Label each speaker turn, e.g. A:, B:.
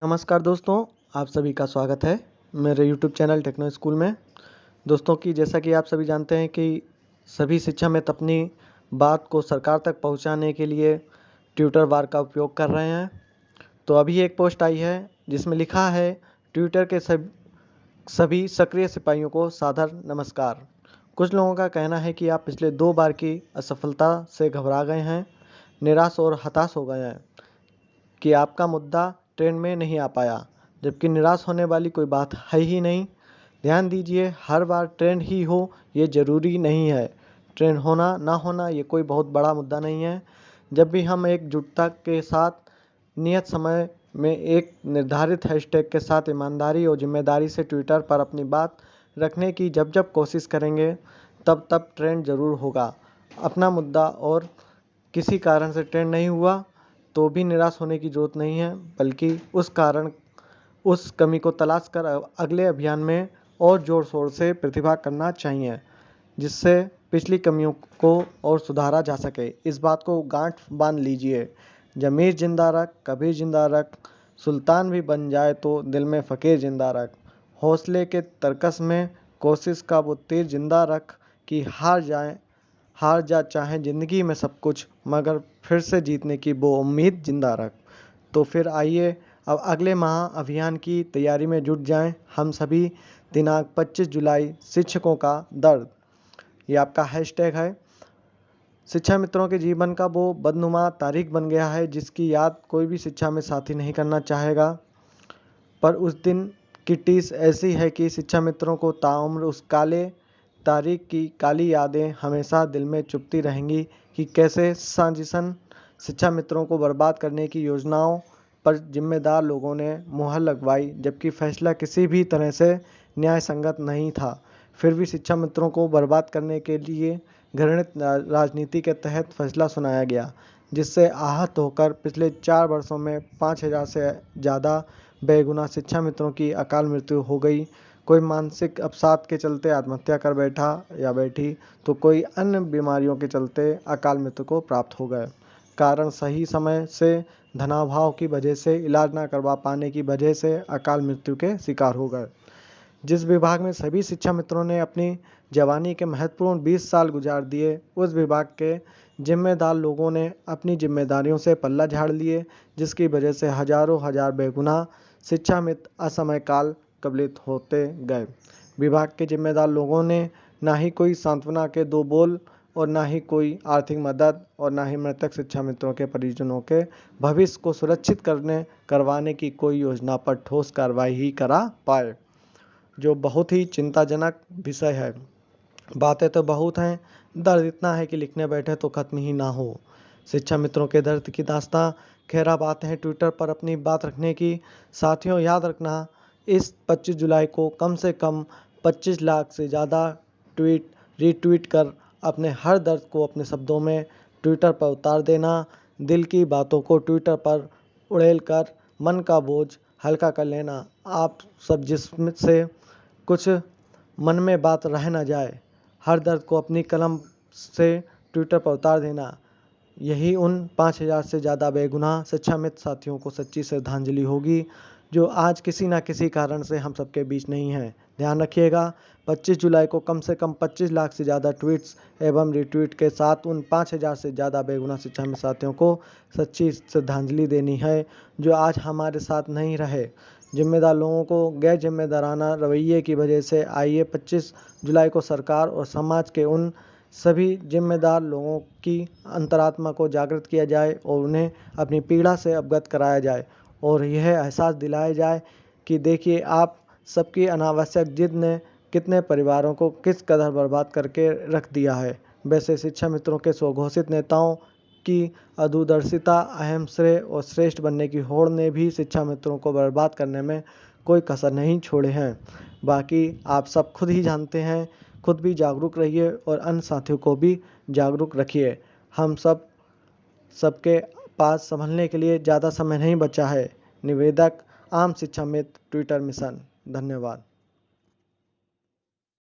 A: नमस्कार दोस्तों, आप सभी का स्वागत है मेरे यूट्यूब चैनल टेक्नो स्कूल में। दोस्तों की जैसा कि आप सभी जानते हैं कि सभी शिक्षामित्र अपनी बात को सरकार तक पहुंचाने के लिए ट्विटर बार का उपयोग कर रहे हैं। तो अभी एक पोस्ट आई है जिसमें लिखा है, ट्विटर के सभी सक्रिय सिपाहियों को सादर नमस्कार। कुछ लोगों का कहना है कि आप पिछले 2 बार की असफलता से घबरा गए हैं, निराश और हताश हो गए हैं कि आपका मुद्दा ट्रेंड में नहीं आ पाया, जबकि निराश होने वाली कोई बात है ही नहीं। ध्यान दीजिए, हर बार ट्रेंड ही हो ये ज़रूरी नहीं है। ट्रेंड होना ना होना ये कोई बहुत बड़ा मुद्दा नहीं है। जब भी हम एकजुटता के साथ नियत समय में एक निर्धारित हैशटैग के साथ ईमानदारी और जिम्मेदारी से ट्विटर पर अपनी बात रखने की जब जब कोशिश करेंगे, तब तब ट्रेंड ज़रूर होगा। अपना मुद्दा और किसी कारण से ट्रेंड नहीं हुआ तो भी निराश होने की ज़रूरत नहीं है, बल्कि उस कमी को तलाश कर अगले अभियान में और ज़ोर शोर से प्रतिभा करना चाहिए, जिससे पिछली कमियों को और सुधारा जा सके। इस बात को गांठ बांध लीजिए, ज़मीर जिंदा रख, कबीर जिंदा रख, सुल्तान भी बन जाए तो दिल में फ़कीर जिंदा रख। हौसले के तरकस में कोशिश का वो तीर जिंदा रख कि हार जा चाहे ज़िंदगी में सब कुछ, मगर फिर से जीतने की वो उम्मीद जिंदा रख। तो फिर आइए अब अगले माह अभियान की तैयारी में जुट जाएं हम सभी। दिनांक 25 जुलाई, शिक्षकों का दर्द, ये आपका हैशटैग है। शिक्षा मित्रों के जीवन का वो बदनुमा तारीख बन गया है जिसकी याद कोई भी शिक्षा में साथी नहीं करना चाहेगा, पर उस दिन की टीस ऐसी है कि शिक्षा मित्रों को ताउम्र उस काले तारीख की काली यादें हमेशा दिल में चुभती रहेंगी कि कैसे साजिशन शिक्षा मित्रों को बर्बाद करने की योजनाओं पर जिम्मेदार लोगों ने मुहर लगवाई, जबकि फैसला किसी भी तरह से न्याय संगत नहीं था। फिर भी शिक्षा मित्रों को बर्बाद करने के लिए घृणित राजनीति के तहत फैसला सुनाया गया, जिससे आहत होकर पिछले 4 वर्षों में 5,000 से ज़्यादा बेगुनाह शिक्षा मित्रों की अकाल मृत्यु हो गई। कोई मानसिक अवसाद के चलते आत्महत्या कर बैठा या बैठी, तो कोई अन्य बीमारियों के चलते अकाल मृत्यु को प्राप्त हो गए। कारण सही समय से धनाभाव की वजह से इलाज न करवा पाने की वजह से अकाल मृत्यु के शिकार हो गए। जिस विभाग में सभी शिक्षा मित्रों ने अपनी जवानी के महत्वपूर्ण 20 साल गुजार दिए, उस विभाग के जिम्मेदार लोगों ने अपनी जिम्मेदारियों से पल्ला झाड़ लिए, जिसकी वजह से हजारों हजार बेगुनाह शिक्षा मित्र असमय काल कबलित होते गए। विभाग के जिम्मेदार लोगों ने ना ही कोई सांत्वना के 2 बोल और ना ही कोई आर्थिक मदद और ना ही मृतक शिक्षा मित्रों के परिजनों के भविष्य को सुरक्षित करवाने की कोई योजना पर ठोस कार्रवाई ही करा पाए, जो बहुत ही चिंताजनक विषय है। बातें तो बहुत हैं, दर्द इतना है कि लिखने बैठे तो खत्म ही ना हो। शिक्षा मित्रों के दर्द की दास्तां। खैर अब आते हैं ट्विटर पर अपनी बात रखने की। साथियों, याद रखना, इस 25 जुलाई को कम से कम 25 लाख से ज़्यादा ट्वीट रीट्वीट कर अपने हर दर्द को अपने शब्दों में ट्विटर पर उतार देना। दिल की बातों को ट्विटर पर उड़ेल कर मन का बोझ हल्का कर लेना। आप सब जिससे कुछ मन में बात रह ना जाए, हर दर्द को अपनी कलम से ट्विटर पर उतार देना। यही उन 5,000 से ज़्यादा बेगुनाह शिक्षा मित्र साथियों को सच्ची श्रद्धांजलि होगी, जो आज किसी न किसी कारण से हम सबके बीच नहीं हैं। ध्यान रखिएगा, 25 जुलाई को कम से कम 25 लाख से ज़्यादा ट्वीट्स एवं रिट्वीट के साथ उन 5,000 से ज़्यादा बेगुनाह शिक्षा मित्र साथियों को सच्ची श्रद्धांजलि देनी है, जो आज हमारे साथ नहीं रहे। जिम्मेदार लोगों को गैर जिम्मेदाराना रवैये की वजह से आइए 25 जुलाई को सरकार और समाज के उन सभी जिम्मेदार लोगों की अंतरात्मा को जागृत किया जाए और उन्हें अपनी पीड़ा से अवगत कराया जाए और यह एहसास दिलाया जाए कि देखिए, आप सबकी अनावश्यक जिद ने कितने परिवारों को किस कदर बर्बाद करके रख दिया है। वैसे शिक्षा मित्रों के स्वघोषित नेताओं की अदूरदर्शिता, अहम श्रेय और श्रेष्ठ बनने की होड़ ने भी शिक्षा मित्रों को बर्बाद करने में कोई कसर नहीं छोड़े हैं। बाकी आप सब खुद ही जानते हैं, खुद भी जागरूक रहिए और अन्य साथियों को भी जागरूक रखिए। हम सबके पास संभलने के लिए ज़्यादा समय नहीं बचा है। निवेदक, आम शिक्षा मित्र, ट्विटर मिशन। धन्यवाद।